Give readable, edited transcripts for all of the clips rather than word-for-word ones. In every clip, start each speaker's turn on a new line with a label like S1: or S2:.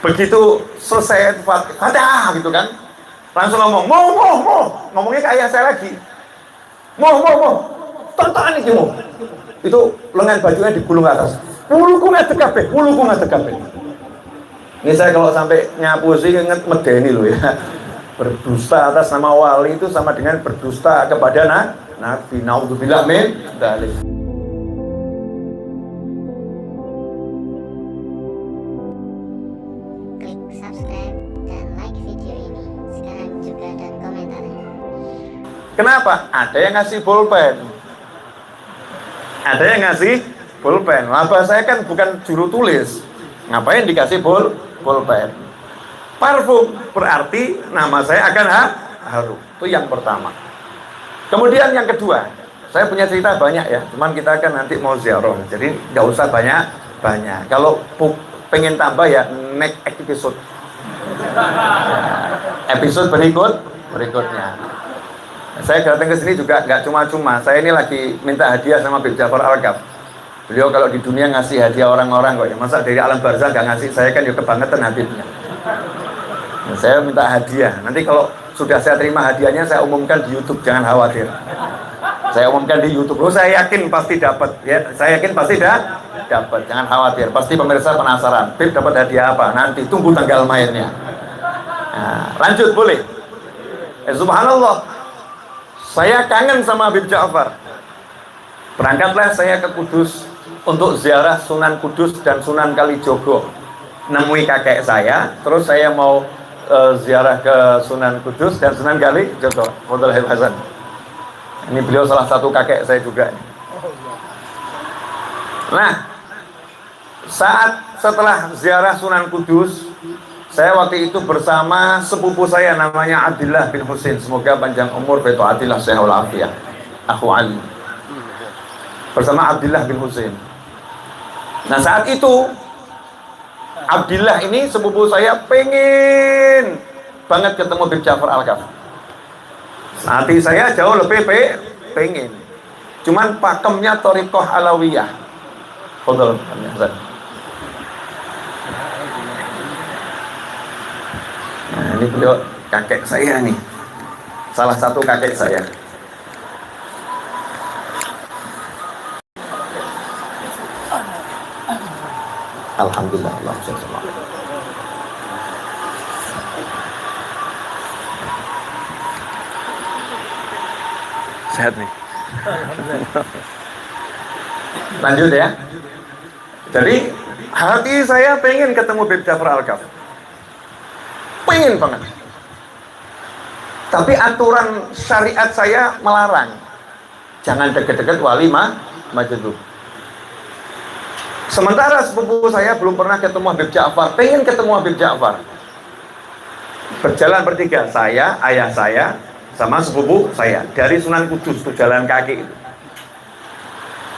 S1: Begitu selesai Fatihah gitu kan, langsung ngomong, mau, ngomongnya ke ayah saya lagi, mau, tontonan iki mau. Itu lengan bajunya digulung ke atas. Puluku ngadeg kabeh. Ini saya kalau sampai nyapu sih inget medeni loh ya. Berdusta atas nama wali itu sama dengan berdusta kepada Nabi. Naudzubillah min dzalik.
S2: Klik subscribe dan like video ini sekarang juga dan komentar.
S1: Kenapa? Ada yang ngasih pulpen. Abah saya kan bukan juru tulis. Ngapain dikasih pulpen? Parfum, berarti nama saya akan harum. Itu yang pertama. Kemudian yang kedua, saya punya cerita banyak ya. Cuman kita kan nanti mau ziarah, jadi nggak usah banyak. Kalau pengen tambah ya next episode. Episode berikutnya. Saya datang ke sini juga nggak cuma-cuma. Saya ini lagi minta hadiah sama Habib Ja'far Al-Kaf. Beliau kalau di dunia ngasih hadiah orang-orang kok ya. Masa dari alam barzah nggak ngasih? Saya kan juga kebangetan Habibnya. Nah, saya minta hadiah. Nanti kalau sudah saya terima hadiahnya, saya umumkan di YouTube. Jangan khawatir. Saya umumkan di YouTube. Loh, saya yakin pasti dapat. Ya, saya yakin pasti dapat. Jangan khawatir. Pasti pemirsa penasaran. Habib dapat hadiah apa? Nanti tunggu tanggal mainnya. Nah, lanjut boleh. Subhanallah. Saya kangen sama Habib Ja'far. Berangkatlah saya ke Kudus untuk ziarah Sunan Kudus dan Sunan Kalijogo. Nemui kakek saya, terus saya mau ziarah ke Sunan Kudus dan Sunan Kalijogo. Fadhil Habib Hasan. Ini beliau salah satu kakek saya juga. Nah, setelah ziarah Sunan Kudus, saya waktu itu bersama sepupu saya namanya Abdillah bin Husain. Semoga panjang umur, beto Abdillah sehat walafiat. Aku Ali. Bersama Abdillah bin Husain. Nah saat itu Abdillah ini sepupu saya pengen banget ketemu Habib Ja'far Al-Kaf. Hati saya jauh lebih pengen. Cuman pakemnya Thariqah Alawiyah. Fadhil Hasan. Nah, ini beliau kakek saya nih, salah satu kakek saya. Alhamdulillah, Alhamdulillah. Sehat nih. Lanjut ya. Jadi hati saya pengen ketemu Habib Ja'far Al-Kaf. Pengen banget. Tapi aturan syariat saya melarang. Jangan deket-deket wali majnun. Sementara sepupu saya belum pernah ketemu Habib Ja'far, pengen ketemu Habib Ja'far. Berjalan bertiga, saya, ayah saya, sama sepupu saya dari Sunan Kudus tuh jalan kaki itu.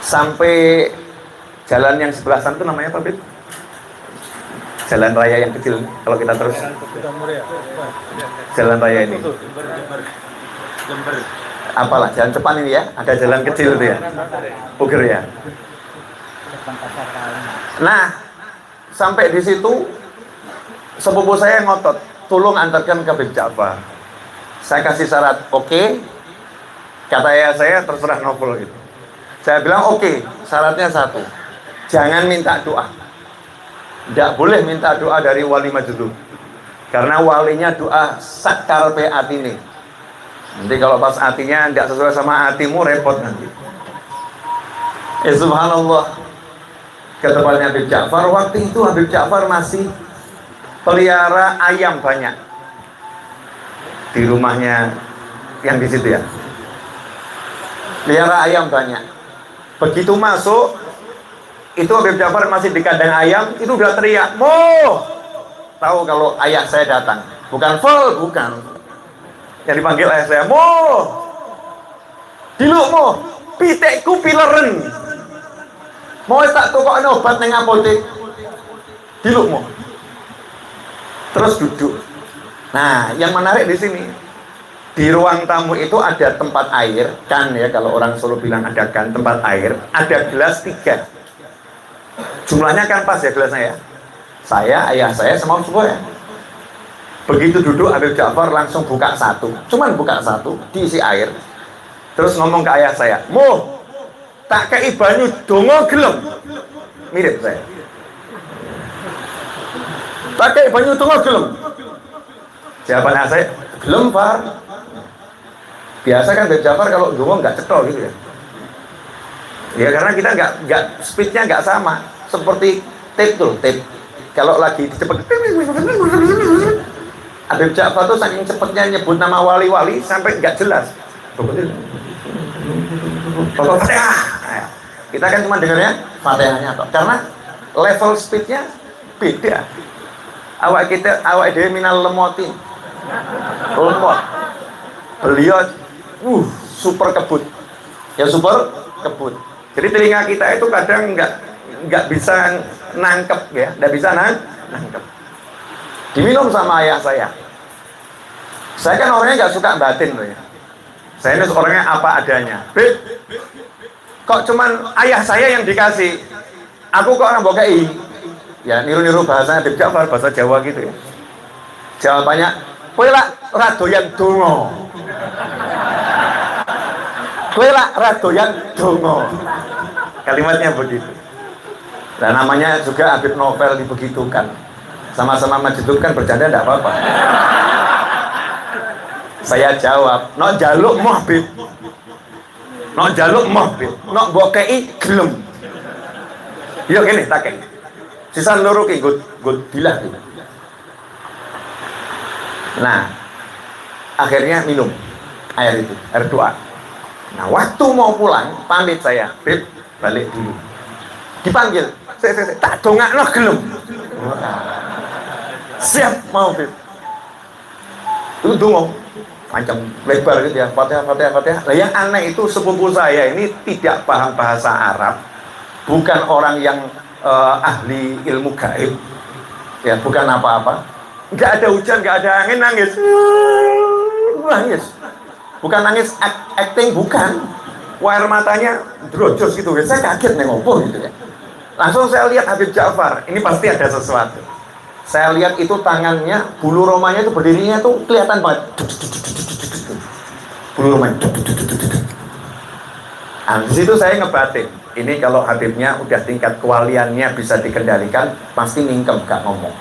S1: Sampai jalan yang sebelah sana itu namanya apa, Habib? Jalan raya yang kecil, kalau kita terus jalan raya ini apalah, jalan cepat ini ya, ada jalan kecil itu ya, Puger ya. Nah sampai di situ sepupu saya ngotot, tolong antarkan ke Habib Ja'far. Saya kasih syarat, oke. Kata ayah saya, terserah novel gitu. Saya bilang oke, syaratnya satu, jangan minta doa. Tidak boleh minta doa dari wali majnun. Karena walinya doa sakar pe atine. Nanti kalau pas hatinya tidak sesuai sama hatimu, repot nanti. Subhanallah. Ketepatnya Habib Ja'far, waktu itu Habib Ja'far masih pelihara ayam banyak di rumahnya yang di situ ya. Pelihara ayam banyak. Begitu masuk, itu Habib Ja'far masih di kandang ayam, itu udah teriak, "Mo!" Tahu kalau ayah saya datang, bukan full, bukan. Yang dipanggil ayah saya, "Mo! Diluk mo, pitekku pileren. Mau tak tukokno obat neng apotek. Diluk mo." Terus duduk. Nah, yang menarik di sini, di ruang tamu itu ada tempat air, kan ya, kalau orang Solo bilang ada kan, tempat air, ada gelas 3. Jumlahnya kan pas ya gelasnya ya. ayah saya sama sepupunya. Begitu duduk Habib Ja'far langsung buka satu, cuman buka satu, diisi air. Terus ngomong ke ayah saya, "Mo, tak kei banyu dongo gelem." Mirip saya. "Tak kei banyu dongo gelem." Jawaban ayah saya, "Gelem, Far." Biasa kan Habib Ja'far kalau dongo nggak cetol gitu ya. Ya karena kita nggak speednya nggak sama, seperti tape tuh, tape. Kalau lagi cepet, Habib Ja'far tuh saking cepetnya nyebut nama wali-wali sampai nggak jelas. Fatihah. Kita kan cuma dengarnya Fatihahnya toh. Karena level speednya beda. Awak dewe minal lemotin. Lemot. Beliau super kebut. Ya super kebut. Jadi telinga kita itu kadang nggak bisa nangkep ya, nggak bisa nangkep. Diminum sama ayah saya. Saya kan orangnya nggak suka batin loh ya. Saya ini orangnya apa adanya. Beb, kok cuman ayah saya yang dikasih, aku kok orang bokai. Ya niru-niru bahasa Habib Ja'far, bahasa Jawa gitu ya. Jawabannya, kowe lak radoyan dongo. Kowe lak radoyan dongo. Kalimatnya begitu. Nah namanya juga Habib Novel dibegitukan. Sama-sama majidub kan bercanda enggak apa-apa. Saya jawab, "Nok jaluk moh, Bib. Nok jaluk moh, Bib. Nok bokei gelem." Yo kene tak kene. Sisa loro ki nggo dilah iki. Nah, akhirnya minum air itu, air doa. Nah, waktu mau pulang, pamit saya, "Bib, balik dulu." Dipanggil, saya tak dongakno gelem. Siap mau Bib. Itu dongong macam lebar gitu ya, Fatihah. Nah, yang aneh itu sepupu saya ini tidak paham bahasa Arab, bukan orang yang ahli ilmu gaib, ya bukan apa-apa. Nggak ada hujan, nggak ada angin, nangis. Bukan nangis acting, bukan. Air matanya drojos gitu. Saya kaget nengok gitu ya. Langsung saya lihat Habib Ja'far, ini pasti ada sesuatu. Saya lihat itu tangannya, bulu romanya itu berdirinya tuh kelihatan banget. Bulu romanya. Nah, di situ saya ngebatin. Ini kalau Habibnya udah tingkat kewaliannya bisa dikendalikan, pasti mingkem, gak ngomong.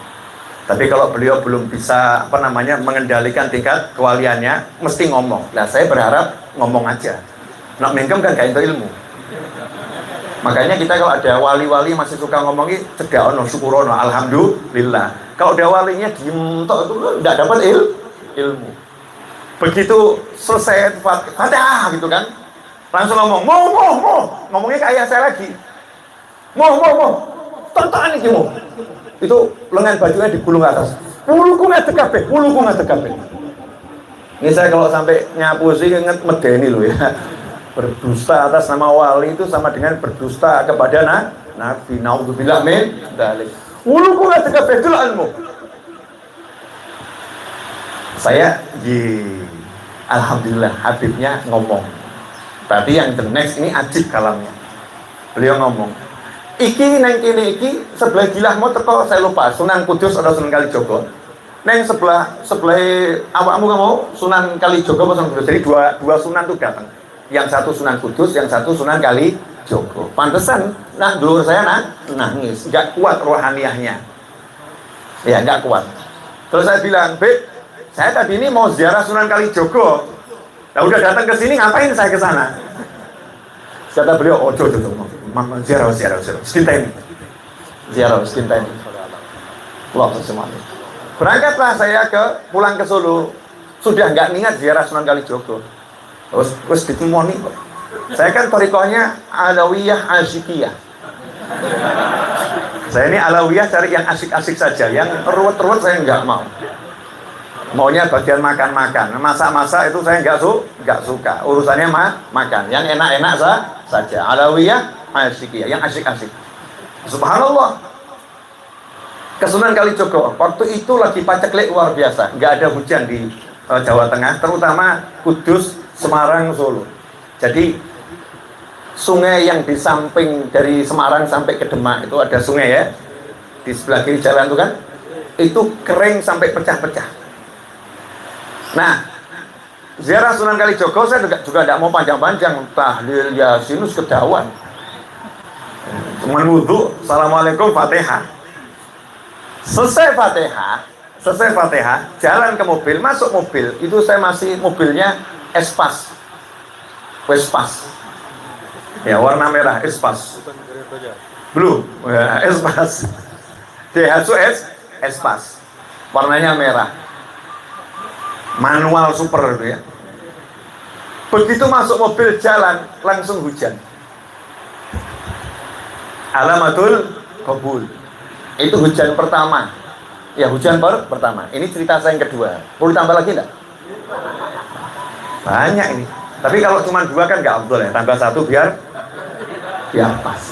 S1: Tapi kalau beliau belum bisa mengendalikan tingkat kewaliannya, mesti ngomong. Nah, saya berharap ngomong aja. Nak mingkem kan gak itu ilmu. Makanya kita kalau ada wali-wali masih suka ngomongin cedak ono syukurono alhamdulillah. Kalau ada walinya diem tok itu enggak dapat ilmu. Begitu selesai Fatihah gitu kan, langsung ngomong mo ngomongnya ke ayah saya lagi. Mo tonton iki mo. Itu lengan bajunya digulung ke atas. Puluku ngadeg kabeh. Ini saya kalau sampai nyapu sih inget medeni loh ya. Berdusta atas nama wali itu sama dengan berdusta kepada Nabi. Naudzubillah min dzalik. Wuluku ngadeg kabeh ilmu. Saya alhamdulillah Habibnya ngomong. Berarti yang the next ini ajib kalamnya. Beliau ngomong, "Iki neng kene iki sebelah gilahmu teko saya lupa Sunan Kudus atau Sunan Kalijogo. Neng sebelah awakmu kamu Sunan Kalijogo atau Sunan Kudus. Jadi dua sunan tuh datang. Yang satu Sunan Kudus, yang satu Sunan Kalijogo. Pantesan, dulur saya nangis, nggak kuat rohaniahnya. Ya, nggak kuat. Terus saya bilang, "Beb, saya tadi ini mau ziarah Sunan Kalijogo. Nah, udah datang ke sini, ngapain saya ke sana?" Kata beliau, "Oh, mama ziarah. Sekinta ini. Ziarah, sekinta ini. Allah semuanya." Berangkatlah saya pulang ke Solo. Sudah nggak niat ziarah Sunan Kalijogo. Terus ditemoni kok. Saya kan thariqahnya Alawiyah Asyikiyah. Saya ini Alawiyah cari yang asik-asik saja, yang ruwet-ruwet saya nggak mau. Maunya bagian makan-makan, masak-masak itu saya nggak suka. Urusannya makan, yang enak-enak saja. Alawiyah Asyikiyah, yang asik-asik. Subhanallah. Ke Sunan Kalijogo, waktu itu lagi paceklik luar biasa, nggak ada hujan di Jawa Tengah, terutama Kudus, Semarang, Solo. Jadi sungai yang di samping dari Semarang sampai ke Demak itu ada sungai ya. di sebelah kiri jalan itu kan, itu kering sampai pecah-pecah. Nah, ziarah Sunan Kalijogo saya juga tidak mau panjang-panjang, tahlil yasin kedawan. Cuman wudhu, assalamualaikum, fatihah. Selesai fatihah, jalan ke mobil, masuk mobil, itu saya masih mobilnya Espas, Vespas, ya warna merah, Espas, blue, ya, Espas, Daihatsu Espas, warnanya merah, manual super itu ya. Begitu masuk mobil jalan, langsung hujan. Alamatul qabul. Itu hujan pertama. Ya hujan pertama. Ini cerita saya yang kedua. Perlu tambah lagi enggak? Banyak ini. Tapi kalau cuma dua kan nggak afdol ya. Tambah satu biar pas.